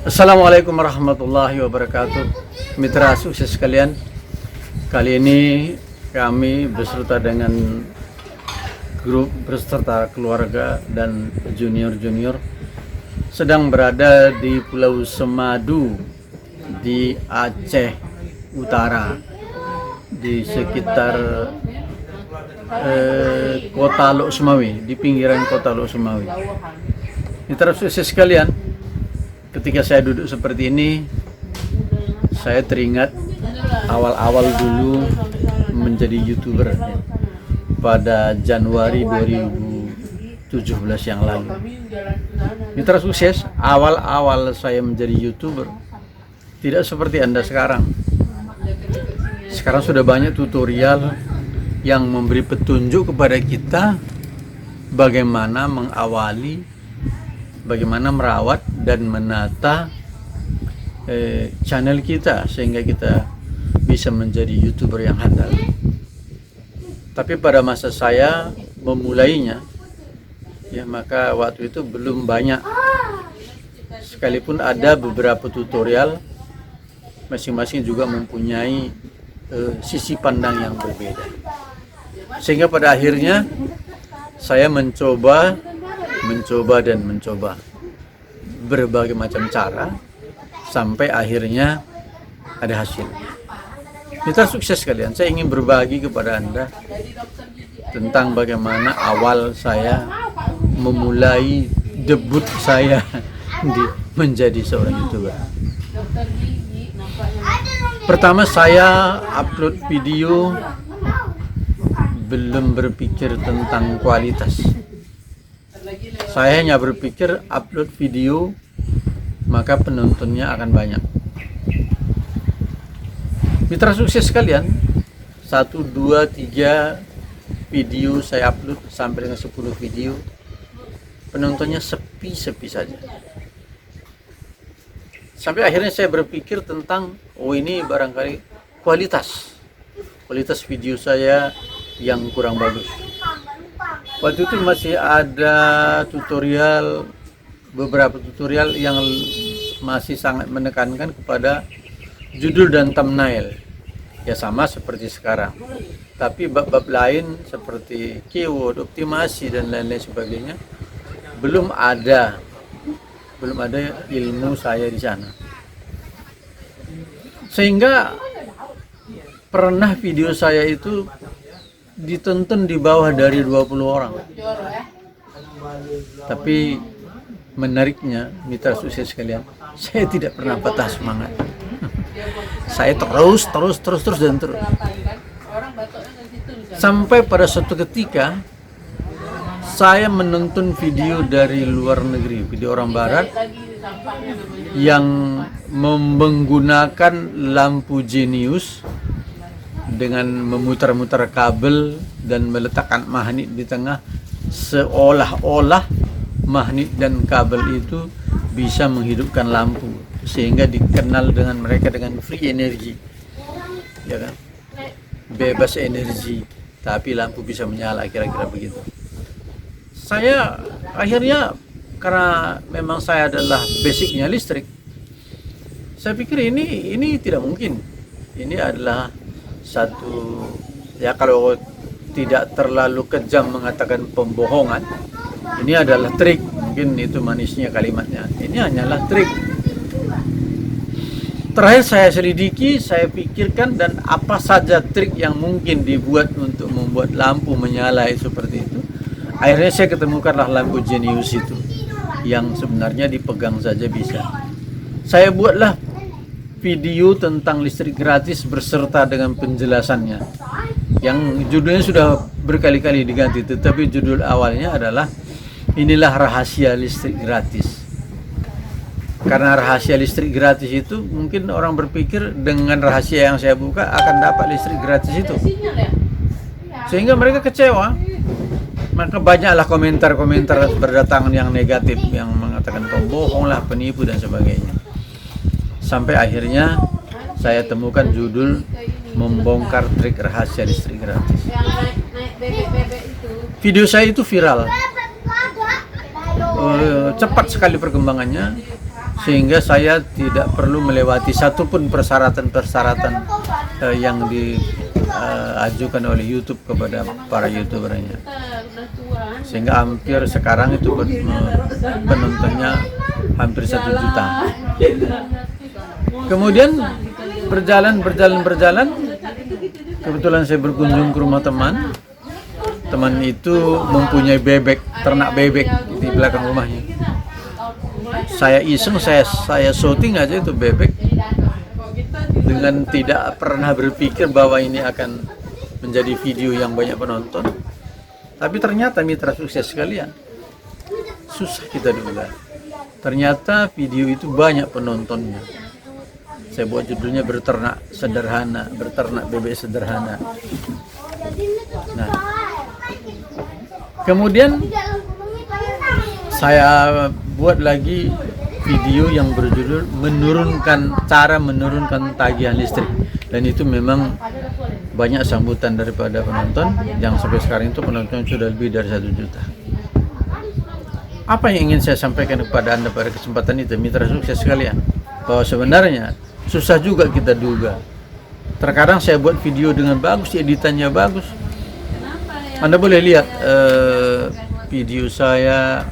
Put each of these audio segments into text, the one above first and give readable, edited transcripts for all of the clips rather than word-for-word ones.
Assalamualaikum warahmatullahi wabarakatuh. Mitra sukses sekalian, kali ini kami beserta dengan grup beserta keluarga dan junior-junior sedang berada di Pulau Semadu di Aceh Utara, di sekitar kota Lok Sumawi, di pinggiran kota Lok Sumawi. Mitra sukses sekalian, ketika saya duduk seperti ini, saya teringat awal-awal dulu menjadi YouTuber pada Januari 2017 yang lalu. Mitra sukses, awal-awal saya menjadi YouTuber tidak seperti Anda sekarang. Sekarang sudah banyak tutorial yang memberi petunjuk kepada kita bagaimana mengawali, bagaimana merawat dan menata channel kita sehingga kita bisa menjadi YouTuber yang handal. Tapi pada masa saya memulainya, ya, maka waktu itu belum banyak. Sekalipun ada beberapa tutorial, masing-masing juga mempunyai sisi pandang yang berbeda. Sehingga pada akhirnya saya mencoba berbagai macam cara sampai akhirnya ada hasil. Kita sukses kalian. Saya ingin berbagi kepada Anda tentang bagaimana awal saya memulai debut saya menjadi seorang YouTuber. Pertama, saya upload video belum berpikir tentang kualitas. Saya hanya berpikir upload video maka penontonnya akan banyak. Mitra sukses sekalian, 1, 2, 3 video saya upload sampai dengan 10 video, penontonnya sepi-sepi saja. Sampai akhirnya saya berpikir tentang, ini barangkali kualitas video saya yang kurang bagus. Waktu itu masih ada beberapa tutorial yang masih sangat menekankan kepada judul dan thumbnail, ya sama seperti sekarang. Tapi bab-bab lain seperti keyword, optimasi dan lain-lain sebagainya belum ada ilmu saya di sana. Sehingga pernah video saya itu ditonton di bawah dari 20 orang. Tapi menariknya, mitra sukses sekalian, saya tidak pernah patah semangat. Saya terus dan terus. Sampai pada suatu ketika saya menonton video dari luar negeri, video orang barat yang menggunakan lampu jenius dengan memutar-mutar kabel dan meletakkan magnet di tengah, seolah-olah magnet dan kabel itu bisa menghidupkan lampu sehingga dikenal dengan mereka dengan free energy, ya kan, bebas energi tapi lampu bisa menyala, kira-kira begitu. Saya akhirnya, karena memang saya adalah basicnya listrik, saya pikir ini tidak mungkin. Ini adalah satu, ya kalau tidak terlalu kejam mengatakan pembohongan, ini adalah trik. Mungkin itu manisnya kalimatnya, ini hanyalah trik. Terakhir saya selidiki, saya pikirkan, dan apa saja trik yang mungkin dibuat untuk membuat lampu menyala seperti itu. Akhirnya saya ketemukanlah lampu jenius itu yang sebenarnya dipegang saja bisa. Saya buatlah video tentang listrik gratis beserta dengan penjelasannya, yang judulnya sudah berkali-kali diganti, tetapi judul awalnya adalah inilah rahasia listrik gratis. Karena rahasia listrik gratis itu, mungkin orang berpikir dengan rahasia yang saya buka akan dapat listrik gratis itu, sehingga mereka kecewa. Maka banyaklah komentar-komentar berdatangan yang negatif, yang mengatakan pembohong lah, penipu dan sebagainya. Sampai akhirnya saya temukan judul membongkar trik rahasia listrik gratis. Yang naik bebek-bebek itu. Video saya itu viral. Cepat sekali perkembangannya, sehingga saya tidak perlu melewati satupun persyaratan-persyaratan yang diajukan oleh YouTube kepada para YouTubernya. Sehingga hampir sekarang itu penontonnya hampir 1 juta. Kemudian berjalan, kebetulan saya berkunjung ke rumah teman. Teman itu mempunyai bebek, ternak bebek di belakang rumahnya. Saya iseng, saya syuting aja itu bebek, dengan tidak pernah berpikir bahwa ini akan menjadi video yang banyak penonton. Tapi ternyata mitra sukses sekalian, susah kita duga. Ternyata video itu banyak penontonnya. Saya buat judulnya berternak sederhana, berternak bebek sederhana. Nah, kemudian saya buat lagi video yang berjudul cara menurunkan tagihan listrik, dan itu memang banyak sambutan daripada penonton, yang sampai sekarang itu penonton sudah lebih dari 1 juta. Apa yang ingin saya sampaikan kepada Anda pada kesempatan itu, mitra sukses sekalian, bahwa sebenarnya susah juga kita duga. Terkadang saya buat video dengan bagus, editannya bagus. Anda boleh lihat video saya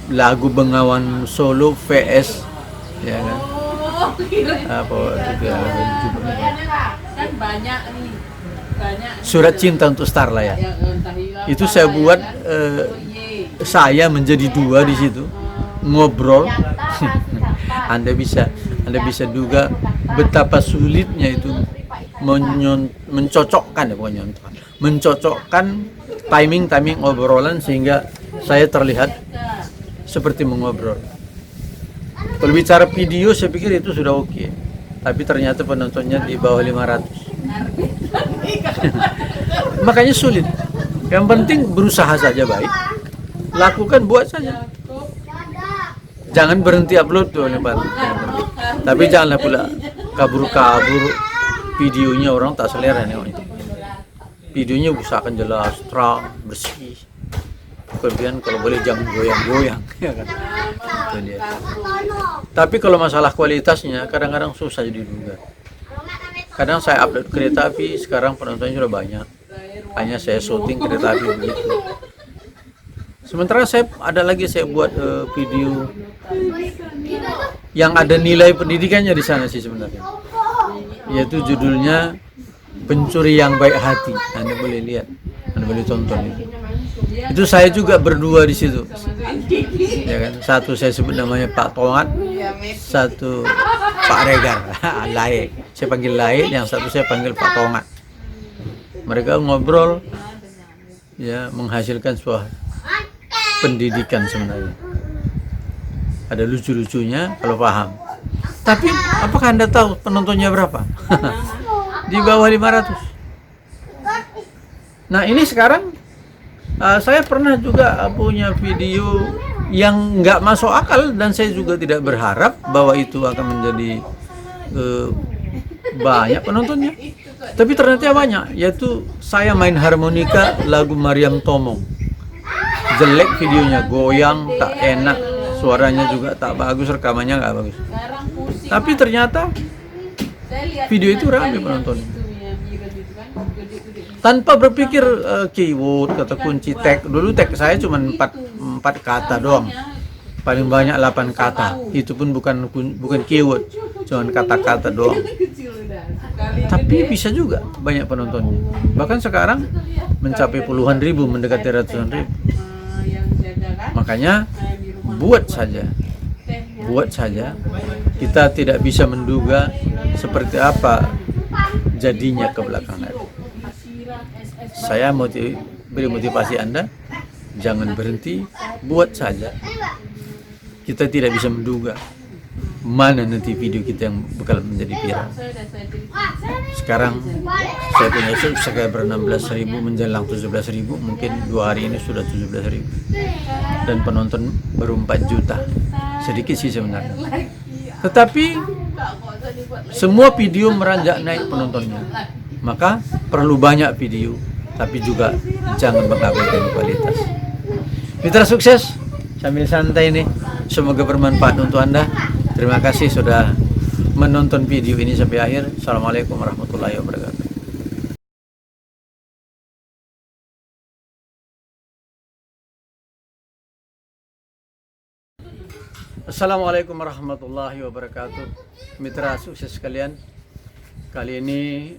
lagu Bengawan Solo VS, ya kan? Apa itu ya, kan banyak nih, banyak Surat Cinta untuk Starla ya. Itu saya buat saya menjadi 2 di situ ngobrol. Anda bisa duga betapa sulitnya itu mencocokkan timing obrolan sehingga saya terlihat seperti mengobrol. Kalau bicara video saya pikir itu sudah oke. Tapi ternyata penontonnya di bawah 500. Makanya sulit. Yang penting berusaha saja baik. Lakukan, buat saja. Jangan berhenti upload tuh, tapi janganlah pula kabur-kabur videonya, orang tak selera nih. Videonya usahakan jelas, terang, bersih. Kemudian kalau boleh jangan goyang-goyang, ya kan? Itu dia. Tapi kalau masalah kualitasnya kadang-kadang susah diduga. Kadang saya upload kereta api, sekarang penontonnya sudah banyak. Hanya saya syuting kereta api begitu. Sementara saya buat video yang ada nilai pendidikannya di sana sih sebenarnya. Yaitu judulnya Pencuri yang Baik Hati. Anda boleh lihat, Anda boleh tonton itu. Itu saya juga berdua di situ. Ya kan? Satu saya sebut namanya Pak Tongat, satu Pak Regar, Lae. Saya panggil Lae, yang satu saya panggil Pak Tongat. Mereka ngobrol, ya, menghasilkan sebuah pendidikan sebenarnya. Ada lucu-lucunya kalau paham. Tapi apakah Anda tahu penontonnya berapa? Di bawah 500. Nah, ini sekarang saya pernah juga punya video yang nggak masuk akal, dan saya juga tidak berharap bahwa itu akan menjadi banyak penontonnya. Tapi ternyata banyak, yaitu saya main harmonika lagu Mariam Tomong. Jelek videonya, goyang, tak enak, suaranya juga tak bagus, rekamannya nggak bagus. Tapi ternyata video itu ramai penontonnya. Tanpa berpikir keyword, kata kunci, tag. Dulu tag saya cuma 4 kata doang. Paling banyak 8 kata. Itu pun bukan keyword, cuma kata-kata doang. Tapi bisa juga banyak penontonnya. Bahkan sekarang mencapai puluhan ribu, mendekati ratusan ribu. Makanya buat saja. Kita tidak bisa menduga seperti apa jadinya ke belakang hari. Saya beri motivasi Anda, jangan berhenti, buat saja. Kita tidak bisa menduga mana nanti video kita yang bakal menjadi viral. Sekarang saya punya subscriber 16.000 menjelang 17.000, mungkin 2 hari ini sudah 17.000, dan penonton baru 4 juta. Sedikit sih sebenarnya, tetapi untuk dibuat lagi. Semua video meranjak naik penontonnya. Maka perlu banyak video, tapi juga jangan mengabaikan kualitas. Mitra sukses sambil santai nih. Semoga bermanfaat untuk Anda. Terima kasih sudah menonton video ini sampai akhir. Assalamualaikum warahmatullahi wabarakatuh. Assalamualaikum warahmatullahi wabarakatuh. Mitra sukses sekalian. Kali ini